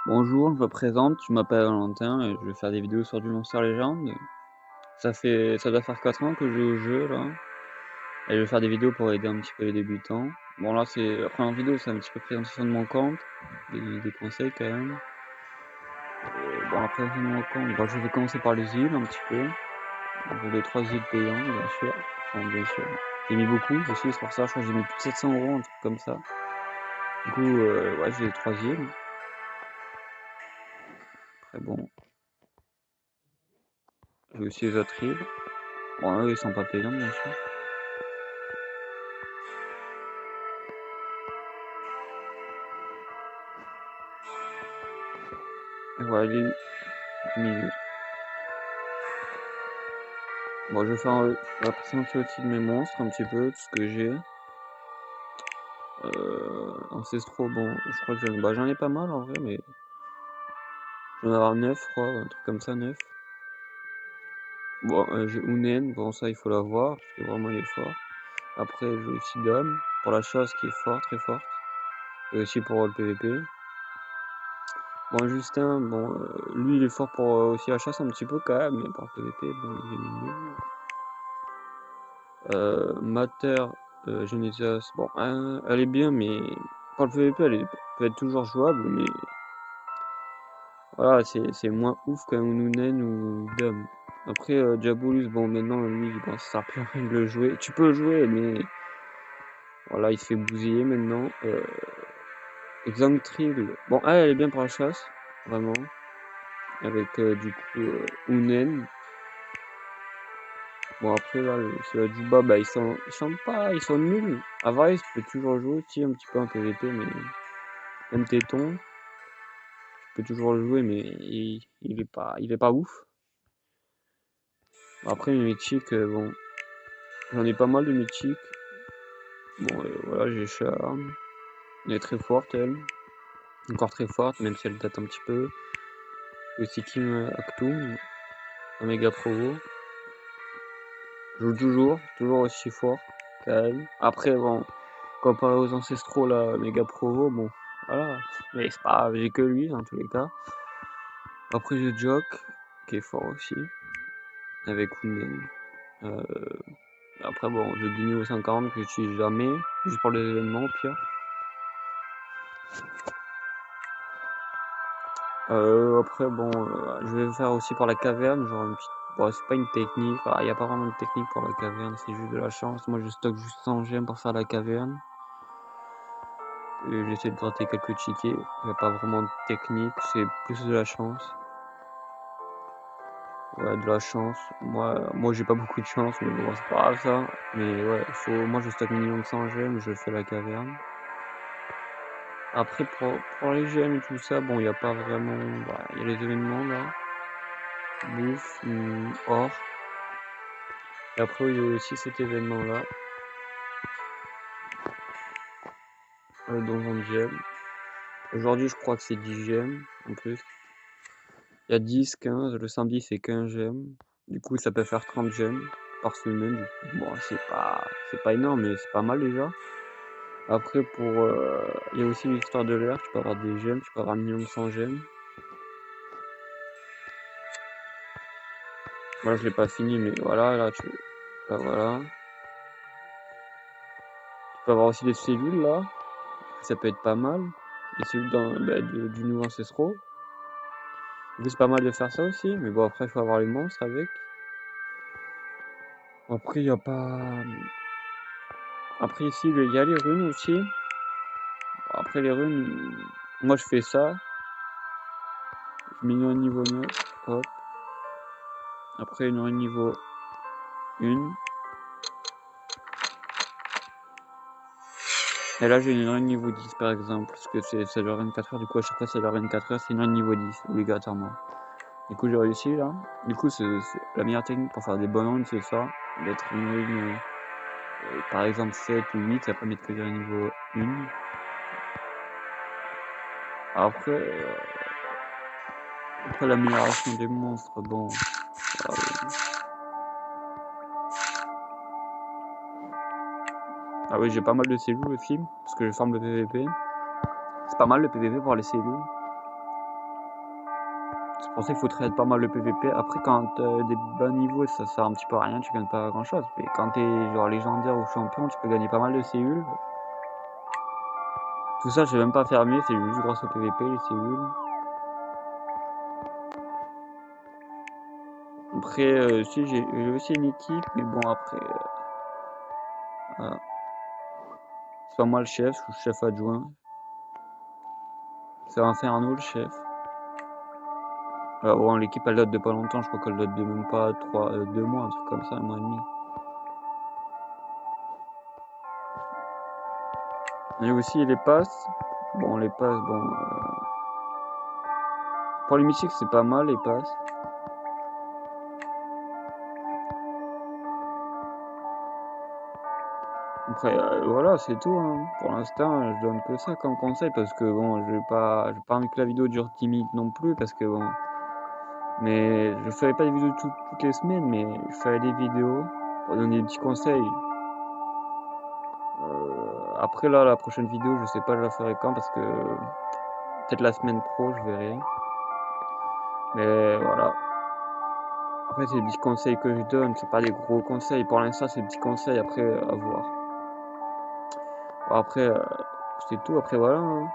Bonjour, je me présente, je m'appelle Valentin et je vais faire des vidéos sur du Monster Legend. Ça doit faire 4 ans que je joue au jeu là, et je vais faire des vidéos pour aider un petit peu les débutants. Bon là c'est la première vidéo, c'est un petit peu présentation de mon compte, des conseils quand même. Bon la présentation de mon compte, bon, je vais commencer par les îles un petit peu. Les 3 îles payantes bien sûr, enfin bien sûr. J'ai mis beaucoup aussi, c'est pour ça je crois que j'ai mis plus de 700 €, un truc comme ça. Du coup ouais j'ai les 3 îles. Après bon, j'ai aussi les autres îles. Bon eux ils sont pas payants bien sûr. Et voilà l'île du milieu. Bon, je vais faire la présentation aussi de mes monstres, un petit peu, tout ce que j'ai. Ancestraux, bon, je crois que j'en ai pas mal en vrai, mais je vais en avoir 9, je crois, un truc comme ça, 9. Bon, j'ai Unen, bon, ça il faut la voir, parce que vraiment il est fort. Après, j'ai aussi Dom, pour la chasse qui est fort, très forte. Et aussi pour le PVP. Bon, Justin, bon, lui il est fort pour aussi la chasse un petit peu quand même, mais pour le PVP, bon, il est nul. Mater, Genesis, bon, elle est bien, mais pour le PVP, peut être toujours jouable, mais voilà, c'est moins ouf qu'un Ununen ou Dom. Après, Diabolus, bon, maintenant, lui, bon, ça sert plus à rien de le jouer. Tu peux le jouer, mais voilà, il se fait bousiller maintenant. Xangtril, bon, elle est bien pour la chasse, vraiment. Avec, du coup, Unen. Bon, après, là, ceux du bas, bah, ils sont nuls. Avarice, tu peux toujours jouer aussi un petit peu en PVP, mais même Téton, tu peux toujours le jouer, mais il est pas ouf. Après, les mythiques, bon, j'en ai pas mal de mythiques. Bon, voilà, j'ai Charme. Elle est très forte, elle. Encore très forte, même si elle date un petit peu. Aussi Kim Aktum, un méga provo. Joue toujours aussi fort qu'elle. Après, bon, comparé aux ancestraux, là, méga provo, bon, voilà. Mais c'est pas grave, j'ai que lui, dans tous les cas. Après, j'ai Jock, qui est fort aussi, avec Unen. Euh, Après, bon, j'ai du niveau 140 que j'utilise jamais, juste pour les événements, au pire. Après, bon, je vais faire aussi pour la caverne, genre une petite. Bon, c'est pas une technique, il n'y a pas vraiment de technique pour la caverne, c'est juste de la chance. Moi, je stocke juste 100 gemmes pour faire la caverne. Et j'essaie de gratter quelques tickets. Il n'y a pas vraiment de technique, c'est plus de la chance. Ouais, de la chance. Moi j'ai pas beaucoup de chance, mais bon, c'est pas grave ça. Mais ouais, moi je stocke minimum de 100 gemmes, je fais la caverne. Après, pour les gemmes et tout ça, bon, il n'y a pas vraiment. Bah, il y a les événements là. Bouffe, or. Et après, il y a aussi cet événement là, le donjon de gemmes. Aujourd'hui, je crois que c'est 10 gemmes en plus. Il y a 10, 15, le samedi c'est 15 gemmes. Du coup, ça peut faire 30 gemmes par semaine. Du coup, bon, c'est pas énorme, mais c'est pas mal déjà. Après, il y a aussi l'histoire de l'air, tu peux avoir des gemmes, tu peux avoir minimum 100 gemmes. Voilà, je l'ai pas fini, mais voilà, là, voilà. Tu peux avoir aussi des cellules là, ça peut être pas mal. Des cellules du nouveau ancestraux. Du coup, c'est pas mal de faire ça aussi, mais bon, après, il faut avoir les monstres avec. Après, il y a pas. Après, ici, il y a les runes aussi. Après, les runes, moi je fais ça. Je mets une rune niveau 9, hop. Après, une rune niveau 1. Et là, j'ai une run niveau 10 par exemple, parce que ça dure 24 heures, du coup, à chaque fois, ça dure 24 heures, c'est une run niveau 10, obligatoirement. Du coup, j'ai réussi là. Du coup, c'est la meilleure technique pour faire des bonnes runs, c'est ça, d'être une rune, par exemple 7 ou 8, ça permet de que j'ai un niveau 1. Après l'amélioration des monstres, bon. Ah oui, j'ai pas mal de cellules aussi, parce que je forme le PVP. C'est pas mal le PVP pour les cellules. C'est pour ça qu'il faut trade pas mal le PVP. Après, quand des bas niveaux, ça sert un petit peu à rien, tu gagnes pas grand chose. Mais quand t'es genre légendaire ou champion, tu peux gagner pas mal de cellules. Tout ça, je vais même pas faire mieux, c'est juste grâce au PVP, les cellules. Après, si j'ai aussi une équipe, mais bon, après, voilà. C'est pas moi le chef, je suis chef adjoint. C'est Inferno le chef. Bon, l'équipe elle date de pas longtemps, je crois qu'elle date de même pas 2 mois, un truc comme ça, 1 mois et demi. Il y a aussi les passes. Bon, les passes, bon. Pour les mythiques, c'est pas mal les passes. Après, voilà, c'est tout, hein. Pour l'instant, je donne que ça comme conseil parce que bon, j'ai pas envie que la vidéo dure 10 minutes non plus parce que bon. Mais je ferai pas des vidéos toutes les semaines, mais je ferai des vidéos pour donner des petits conseils. Après là, la prochaine vidéo, je sais pas je la ferai quand parce que peut-être la semaine pro, je verrai. Mais voilà. Après, c'est des petits conseils que je donne, c'est pas des gros conseils. Pour l'instant, c'est des petits conseils, après, à voir. Bon, après, c'est tout, après voilà, hein.